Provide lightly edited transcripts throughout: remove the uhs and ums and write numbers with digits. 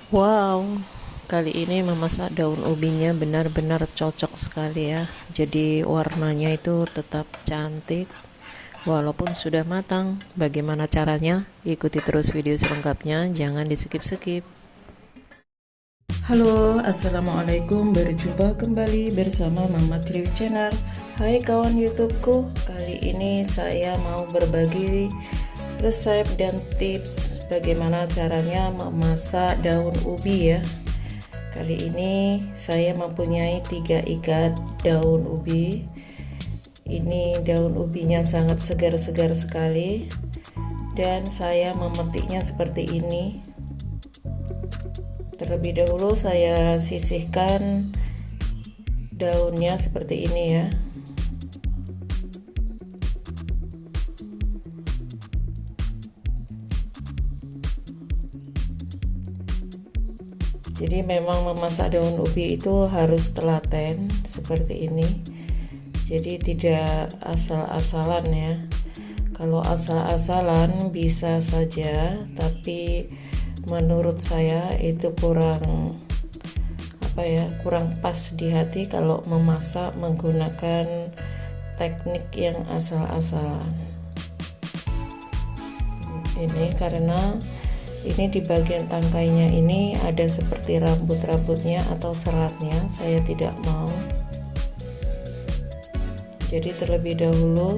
Wow, kali ini memasak daun ubinya benar-benar cocok sekali ya. Jadi warnanya itu tetap cantik walaupun sudah matang. Bagaimana caranya? Ikuti terus video selengkapnya, jangan di skip-skip. Halo, assalamualaikum. Berjumpa kembali bersama Mama Trius Channel. Hai kawan YouTubeku, kali ini saya mau berbagi resep dan tips bagaimana caranya memasak daun ubi ya. Kali ini saya mempunyai 3 ikat daun ubi. Ini daun ubinya sangat segar-segar sekali dan saya memetiknya seperti ini. Terlebih dahulu saya sisihkan daunnya seperti ini ya. Jadi memang memasak daun ubi itu harus telaten seperti ini. Jadi tidak asal-asalan ya. Kalau asal-asalan bisa saja, tapi menurut saya itu kurang kurang pas di hati kalau memasak menggunakan teknik yang asal-asalan. Ini karena ini di bagian tangkainya ini ada seperti rambut-rambutnya atau seratnya, saya tidak mau. Jadi terlebih dahulu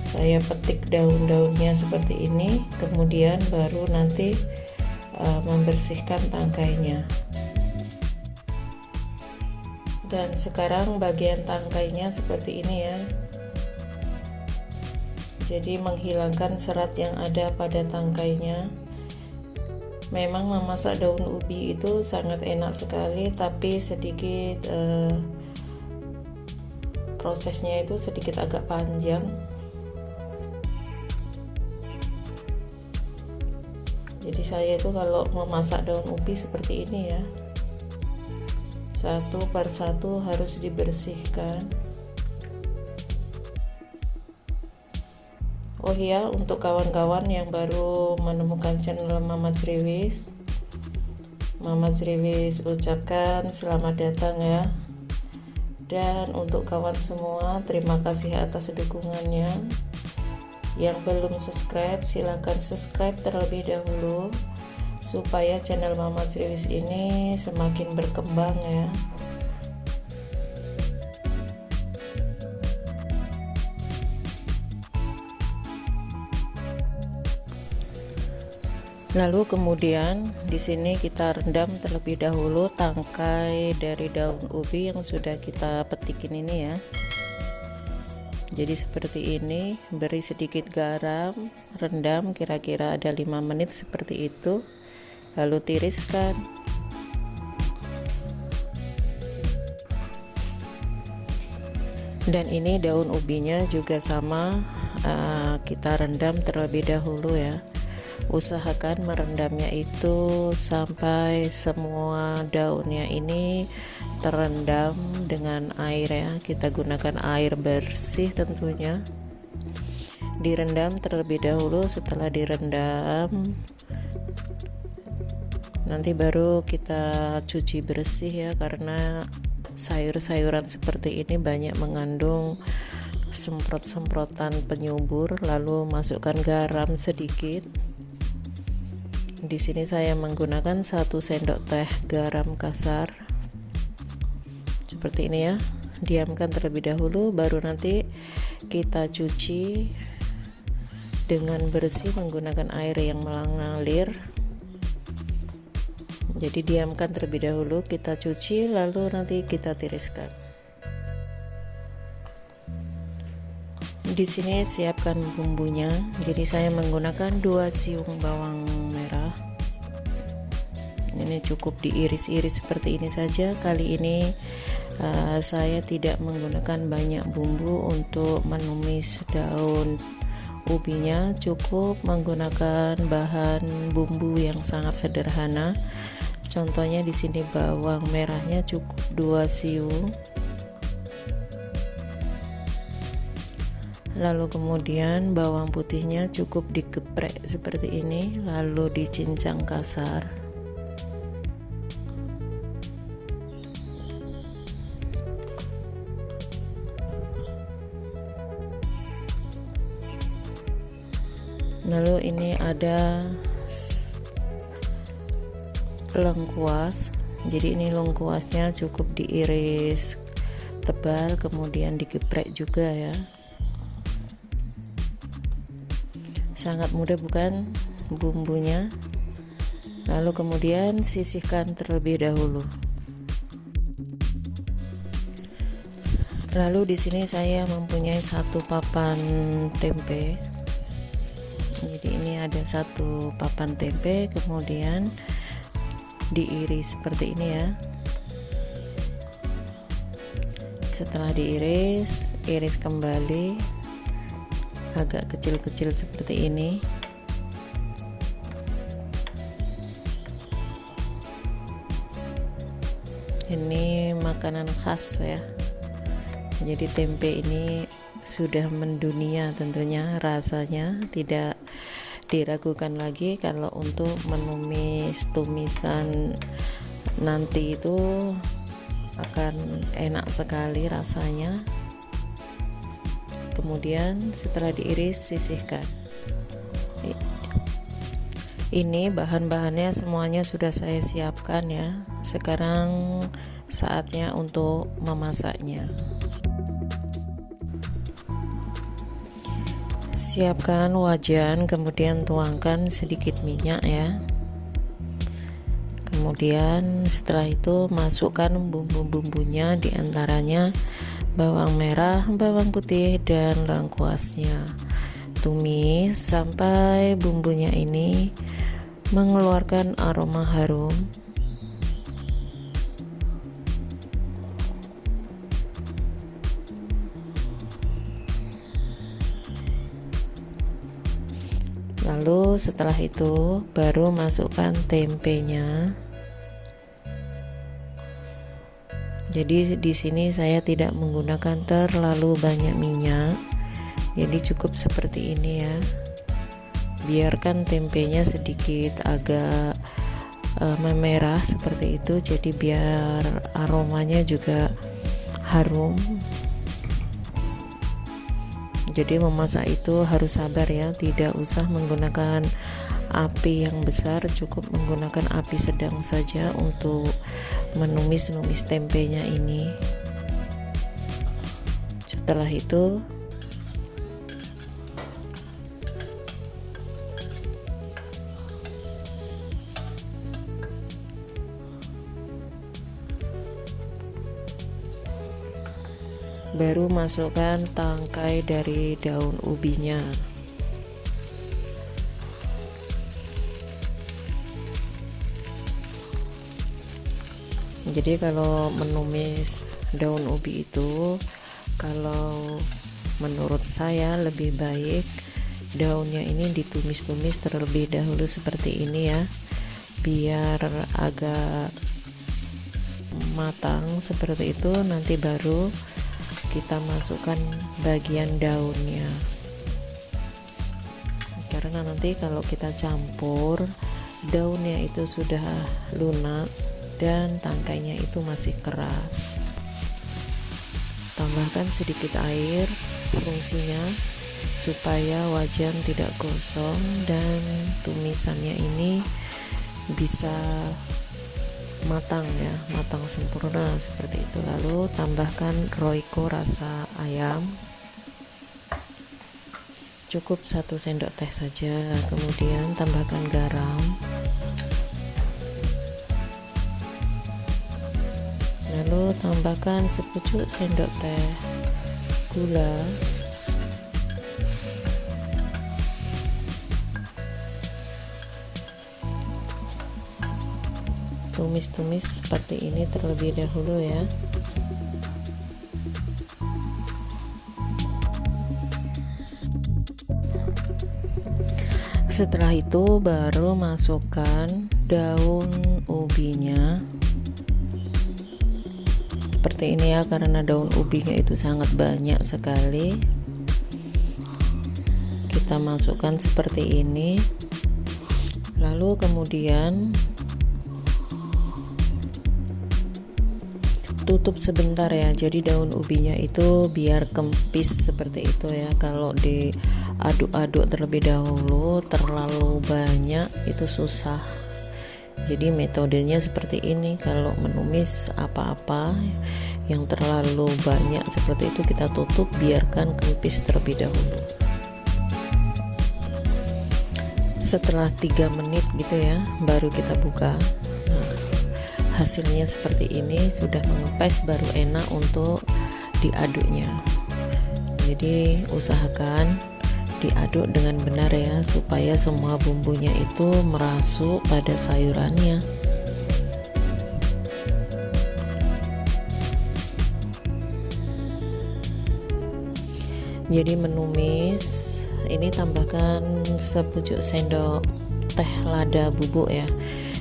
saya petik daun-daunnya seperti ini, kemudian baru nanti membersihkan tangkainya. Dan sekarang bagian tangkainya seperti ini ya. Jadi menghilangkan serat yang ada pada tangkainya. Memang memasak daun ubi itu sangat enak sekali, tapi sedikit prosesnya itu sedikit agak panjang. Jadi saya itu kalau memasak daun ubi seperti ini ya, satu per satu harus dibersihkan. Oh iya, untuk kawan-kawan yang baru menemukan channel Mama Triwis ucapkan selamat datang ya. Dan untuk kawan semua, terima kasih atas dukungannya. Yang belum subscribe, silahkan subscribe terlebih dahulu supaya channel Mama Triwis ini semakin berkembang ya. Lalu kemudian di sini kita rendam terlebih dahulu tangkai dari daun ubi yang sudah kita petikin ini ya. Jadi seperti ini, beri sedikit garam, rendam kira-kira ada 5 menit seperti itu. Lalu tiriskan. Dan ini daun ubinya juga sama, kita rendam terlebih dahulu ya. Usahakan merendamnya itu sampai semua daunnya ini terendam dengan air ya. Kita gunakan air bersih tentunya. Direndam terlebih dahulu. Setelah direndam nanti baru kita cuci bersih ya, karena sayur-sayuran seperti ini banyak mengandung semprot-semprotan penyubur. Lalu masukkan garam sedikit. Di sini saya menggunakan 1 sendok teh garam kasar seperti ini ya. Diamkan terlebih dahulu, baru nanti kita cuci dengan bersih menggunakan air yang mengalir. Jadi diamkan terlebih dahulu, kita cuci, lalu nanti kita tiriskan. Di sini siapkan bumbunya. Jadi saya menggunakan 2 siung bawang merah. Ini cukup diiris-iris seperti ini saja. Kali ini saya tidak menggunakan banyak bumbu untuk menumis daun ubinya. Cukup menggunakan bahan bumbu yang sangat sederhana. Contohnya di sini bawang merahnya cukup 2 siung. Lalu kemudian bawang putihnya cukup digeprek seperti ini, lalu dicincang kasar. Lalu ini ada lengkuas. Jadi ini lengkuasnya cukup diiris tebal, kemudian digeprek juga ya. Sangat mudah bukan bumbunya? Lalu kemudian sisihkan terlebih dahulu. Lalu di sini saya mempunyai satu papan tempe. Jadi ini ada satu papan tempe, kemudian diiris seperti ini ya. Setelah diiris, iris kembali agak kecil-kecil seperti ini. Ini makanan khas ya. Jadi tempe ini sudah mendunia tentunya, rasanya tidak diragukan lagi. Kalau untuk menumis tumisan nanti itu akan enak sekali rasanya. Kemudian setelah diiris, sisihkan. Ini bahan-bahannya semuanya sudah saya siapkan ya. Sekarang saatnya untuk memasaknya. Siapkan wajan, kemudian tuangkan sedikit minyak ya. Kemudian setelah itu masukkan bumbu-bumbunya, diantaranya bawang merah, bawang putih, dan lengkuasnya. Tumis sampai bumbunya ini mengeluarkan aroma harum. Lalu setelah itu baru masukkan tempenya. Jadi di sini saya tidak menggunakan terlalu banyak minyak. Jadi cukup seperti ini ya. Biarkan tempenya sedikit agak memerah seperti itu. Jadi biar aromanya juga harum. Jadi memasak itu harus sabar ya, tidak usah menggunakan api yang besar, cukup menggunakan api sedang saja untuk menumis tempenya ini. Setelah itu baru masukkan tangkai dari daun ubinya. Jadi kalau menumis daun ubi itu, kalau menurut saya lebih baik daunnya ini ditumis-tumis terlebih dahulu seperti ini ya, biar agak matang seperti itu. Nanti baru kita masukkan bagian daunnya, karena nanti kalau kita campur daunnya itu sudah lunak dan tangkainya itu masih keras. Tambahkan sedikit air, fungsinya supaya wajan tidak gosong dan tumisannya ini bisa matang ya, matang sempurna seperti itu. Lalu tambahkan roiko rasa ayam, cukup 1 sendok teh saja. Kemudian tambahkan garam, lalu tambahkan sepucuk sendok teh gula, tumis-tumis seperti ini terlebih dahulu ya. Setelah itu baru masukkan daun ubinya seperti ini ya, karena daun ubinya itu sangat banyak sekali. Kita masukkan seperti ini, lalu kemudian tutup sebentar ya. Jadi daun ubinya itu biar kempis seperti itu ya. Kalau di aduk-aduk terlebih dahulu, terlalu banyak itu susah. Jadi metodenya seperti ini. Kalau menumis apa-apa yang terlalu banyak seperti itu, kita tutup, biarkan kempis terlebih dahulu. Setelah 3 menit gitu ya, baru kita buka. Nah, hasilnya seperti ini, sudah mengempes, baru enak untuk diaduknya. Jadi usahakan diaduk dengan benar ya, supaya semua bumbunya itu merasuk pada sayurannya. Jadi menumis ini tambahkan sepucuk sendok teh lada bubuk ya.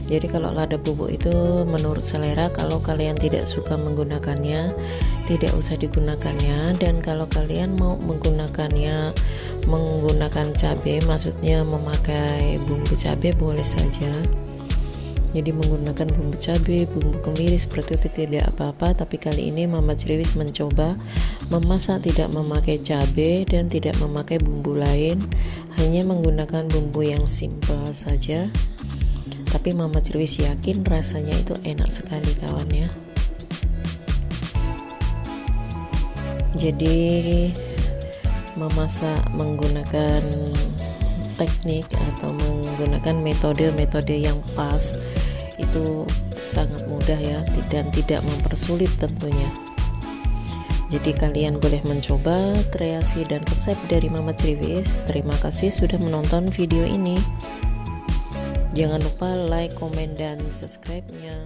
Jadi kalau lada bubuk itu menurut selera, kalau kalian tidak suka menggunakannya, tidak usah digunakannya. Dan kalau kalian mau menggunakan cabai, maksudnya memakai bumbu cabai, boleh saja. Jadi menggunakan bumbu cabai, bumbu kemiri seperti itu tidak apa-apa. Tapi kali ini Mama Ceriwis mencoba memasak tidak memakai cabai dan tidak memakai bumbu lain, hanya menggunakan bumbu yang simple saja. Tapi Mama Ceriwis yakin rasanya itu enak sekali kawan ya. Jadi memasak menggunakan teknik atau menggunakan metode yang pas itu sangat mudah ya, dan tidak mempersulit tentunya. Jadi kalian boleh mencoba kreasi dan resep dari Mama Ceriwis. Terima kasih sudah menonton video ini. Jangan lupa like, komen, dan subscribe-nya.